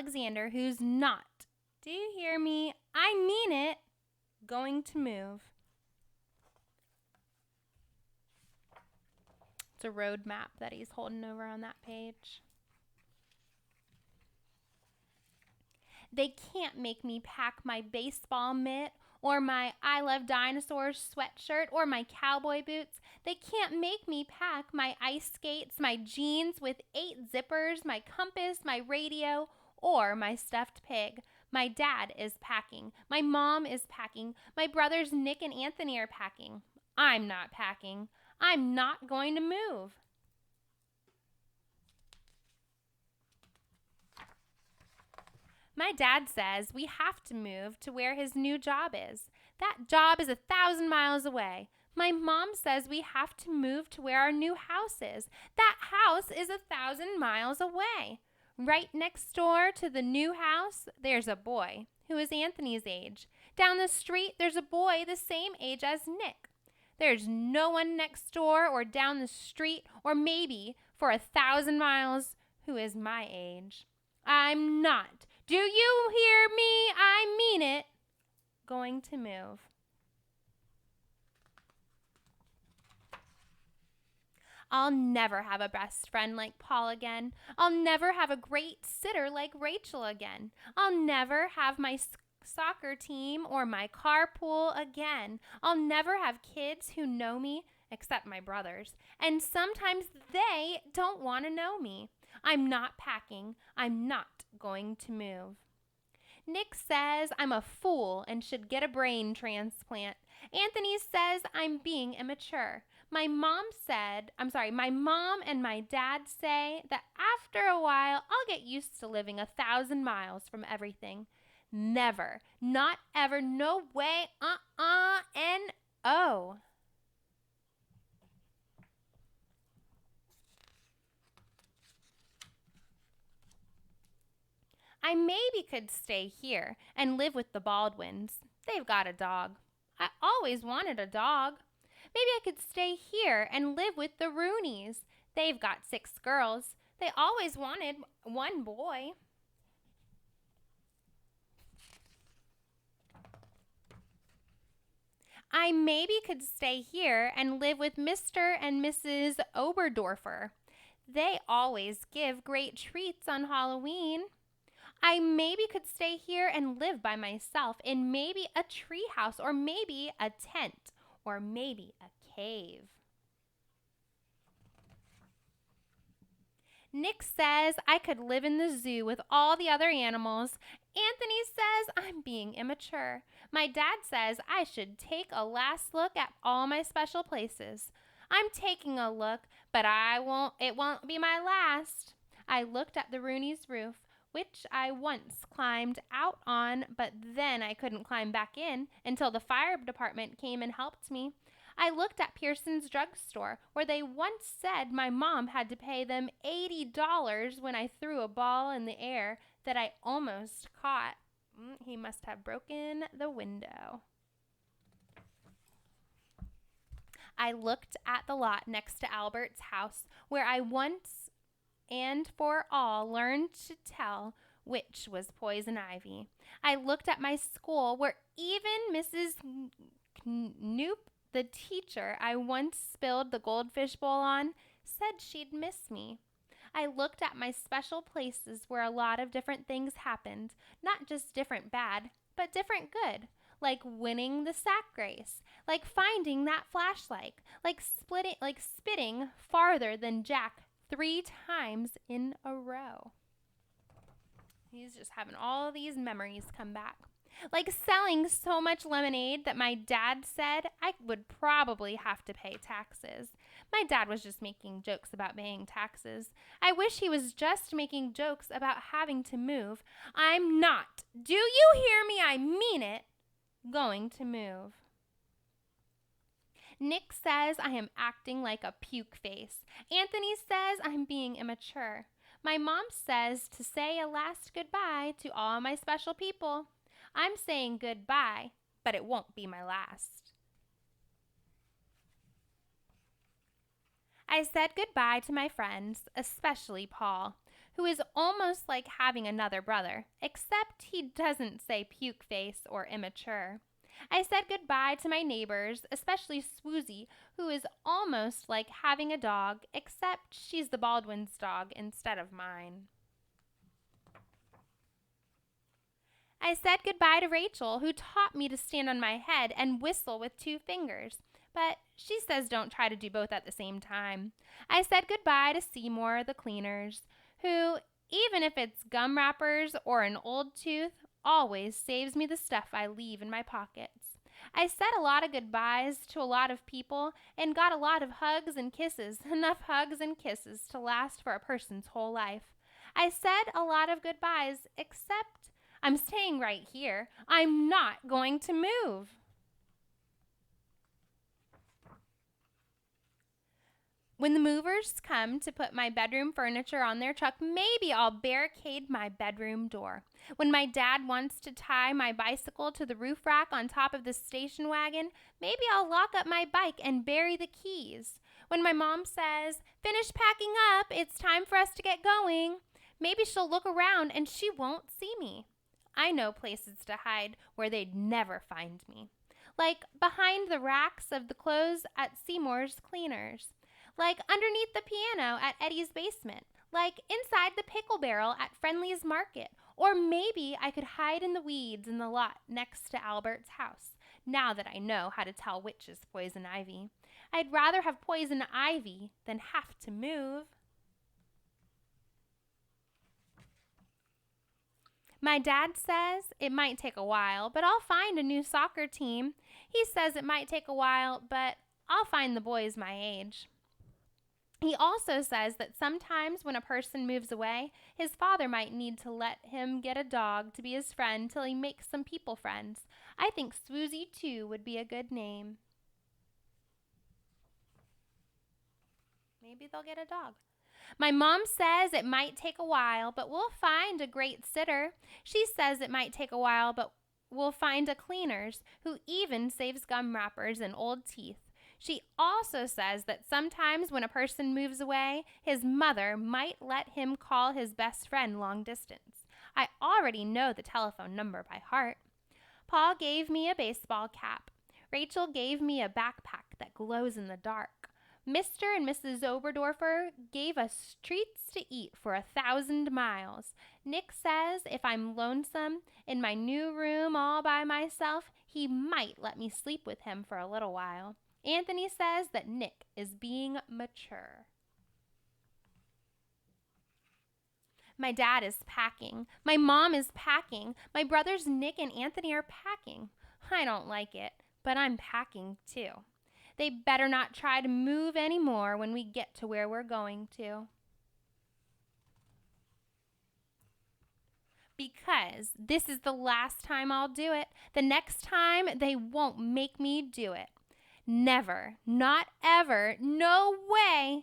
Alexander, who's not, do you hear me? I mean it, going to move. It's a road map that he's holding over on that page. They can't make me pack my baseball mitt or my I Love Dinosaurs sweatshirt or my cowboy boots. They can't make me pack my ice skates, my jeans with 8 zippers, my compass, my radio, or my stuffed pig. My dad is packing. My mom is packing. My brothers Nick and Anthony are packing. I'm not packing. I'm not going to move. My dad says we have to move to where his new job is. That job is 1,000 miles away. My mom says we have to move to where our new house is. That house is 1,000 miles away. Right next door to the new house, there's a boy who is Anthony's age. Down the street, there's a boy the same age as Nick. There's no one next door or down the street or maybe for 1,000 miles who is my age. I'm not. Do you hear me? I mean it. Going to move. I'll never have a best friend like Paul again. I'll never have a great sitter like Rachel again. I'll never have my soccer team or my carpool again. I'll never have kids who know me, except my brothers, and sometimes they don't want to know me. I'm not packing. I'm not going to move. Nick says I'm a fool and should get a brain transplant. Anthony says I'm being immature. My mom and my dad say that after a while I'll get used to living 1,000 miles from everything. Never, not ever, no way, N-O. I maybe could stay here and live with the Baldwins. They've got a dog. I always wanted a dog. Maybe I could stay here and live with the Rooneys. They've got 6 girls. They always wanted one boy. I maybe could stay here and live with Mr. and Mrs. Oberdorfer. They always give great treats on Halloween. I maybe could stay here and live by myself in maybe a tree house or maybe a tent or maybe a cave. Nick says I could live in the zoo with all the other animals. Anthony says I'm being immature. My dad says I should take a last look at all my special places. I'm taking a look, but it won't be my last. I looked at the Rooney's roof, which I once climbed out on, but then I couldn't climb back in until the fire department came and helped me. I looked at Pearson's drugstore, where they once said my mom had to pay them $80 when I threw a ball in the air that I almost caught. He must have broken the window. I looked at the lot next to Albert's house, where I once and for all learned to tell which was poison ivy. I looked at my school, where even Mrs. Knoop, the teacher I once spilled the goldfish bowl on, said she'd miss me. I looked at my special places where a lot of different things happened, not just different bad, but different good, like winning the sack race, like finding that flashlight, like spitting farther than Jack 3 times in a row. He's just having all these memories come back. Like selling so much lemonade that my dad said I would probably have to pay taxes. My dad was just making jokes about paying taxes. I wish he was just making jokes about having to move. I'm not. Do you hear me? I mean it. Going to move. Nick says I am acting like a puke face. Anthony says I'm being immature. My mom says to say a last goodbye to all my special people. I'm saying goodbye, but it won't be my last. I said goodbye to my friends, especially Paul, who is almost like having another brother, except he doesn't say puke face or immature. I said goodbye to my neighbors, especially Swoozy, who is almost like having a dog, except she's the Baldwin's dog instead of mine. I said goodbye to Rachel, who taught me to stand on my head and whistle with 2 fingers, but she says don't try to do both at the same time. I said goodbye to Seymour, the cleaners, who, even if it's gum wrappers or an old tooth, always saves me the stuff I leave in my pockets. I said a lot of goodbyes to a lot of people and got a lot of hugs and kisses, enough hugs and kisses to last for a person's whole life. I said a lot of goodbyes, except I'm staying right here. I'm not going to move. When the movers come to put my bedroom furniture on their truck, maybe I'll barricade my bedroom door. When my dad wants to tie my bicycle to the roof rack on top of the station wagon, maybe I'll lock up my bike and bury the keys. When my mom says, "Finish packing up, it's time for us to get going," maybe she'll look around and she won't see me. I know places to hide where they'd never find me. Like behind the racks of the clothes at Seymour's Cleaners. Like underneath the piano at Eddie's basement. Like inside the pickle barrel at Friendly's Market. Or maybe I could hide in the weeds in the lot next to Albert's house, now that I know how to tell which is poison ivy. I'd rather have poison ivy than have to move. My dad says it might take a while, but I'll find a new soccer team. He says it might take a while, but I'll find the boys my age. He also says that sometimes when a person moves away, his father might need to let him get a dog to be his friend till he makes some people friends. I think Swoozy, too, would be a good name. Maybe they'll get a dog. My mom says it might take a while, but we'll find a great sitter. She says it might take a while, but we'll find a cleaners who even saves gum wrappers and old teeth. She also says that sometimes when a person moves away, his mother might let him call his best friend long distance. I already know the telephone number by heart. Paul gave me a baseball cap. Rachel gave me a backpack that glows in the dark. Mr. and Mrs. Oberdorfer gave us treats to eat for 1,000 miles. Nick says if I'm lonesome in my new room all by myself, he might let me sleep with him for a little while. Anthony says that Nick is being mature. My dad is packing. My mom is packing. My brothers Nick and Anthony are packing. I don't like it, but I'm packing too. They better not try to move anymore when we get to where we're going to. Because this is the last time I'll do it. The next time, they won't make me do it. Never, not ever, no way,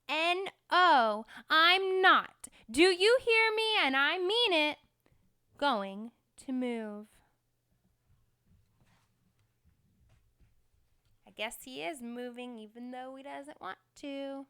N-O, I'm not, do you hear me, and I mean it, going to move. I guess he is moving even though he doesn't want to.